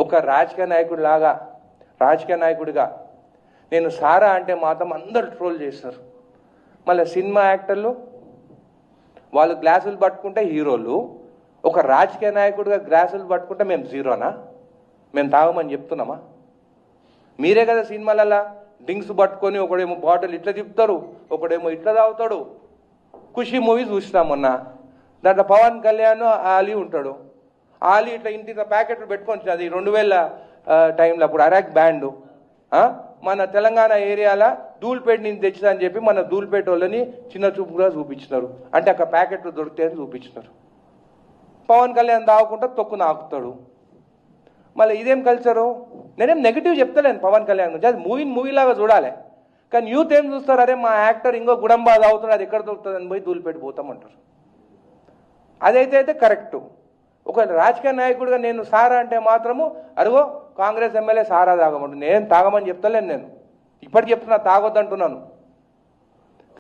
ఒక రాజకీయ నాయకుడిగా నేను సారా అంటే మాత్రం అందరు ట్రోల్ చేస్తారు. మళ్ళీ సినిమా యాక్టర్లు వాళ్ళు గ్లాసులు పట్టుకుంటే హీరోలు, ఒక రాజకీయ నాయకుడిగా గ్లాసులు పట్టుకుంటే మేము జీరోనా? మేము తాగమని చెప్తున్నామా? మీరే కదా సినిమాలలో డ్రింక్స్ పట్టుకొని ఒకడేమో బాటిల్ ఇట్లా తిప్పుతారు, ఒకడేమో ఇట్లా తాగుతాడు. ఖుషి మూవీ చూసినాం మొన్న, దాంట్లో పవన్ కళ్యాణ్ ఆలీ ఉంటాడు. ఆలీ ఇట్లా ఇంటి ప్యాకెట్లు పెట్టుకొని, అది 2000 టైంలో అప్పుడు అరాక్ బ్యాండ్ మన తెలంగాణ ఏరియాలో ధూల్పేట నుంచి తెచ్చిందని చెప్పి మన ధూల్పేట వాళ్ళని చిన్న చూపుగా చూపించినారు. అంటే అక్కడ ప్యాకెట్లు దొరుకుతాయని చూపించినారు. పవన్ కళ్యాణ్ తాగకుండా తొక్కు నాకుతాడు. మళ్ళీ ఇదేం కల్చరు? నేనేం నెగిటివ్ చెప్తలేను పవన్ కళ్యాణ్ గురించి, అది మూవీలాగా చూడాలి. కానీ యూత్ ఏం చూస్తారు, అరే మా యాక్టర్ ఇంకో గుడంబా తాగుతాడు, అది ఎక్కడ దొరుకుతుంది అని పోయి ధూల్పేట పోతామంటారు. అదైతే కరెక్టు. ఒక రాజకీయ నాయకుడిగా నేను సారా అంటే మాత్రము అరుగో కాంగ్రెస్ ఎమ్మెల్యే సారా తాగమంటు. నేను తాగమని చెప్తలేను, నేను ఇప్పటికి చెప్తున్నా తాగొద్దంటున్నాను.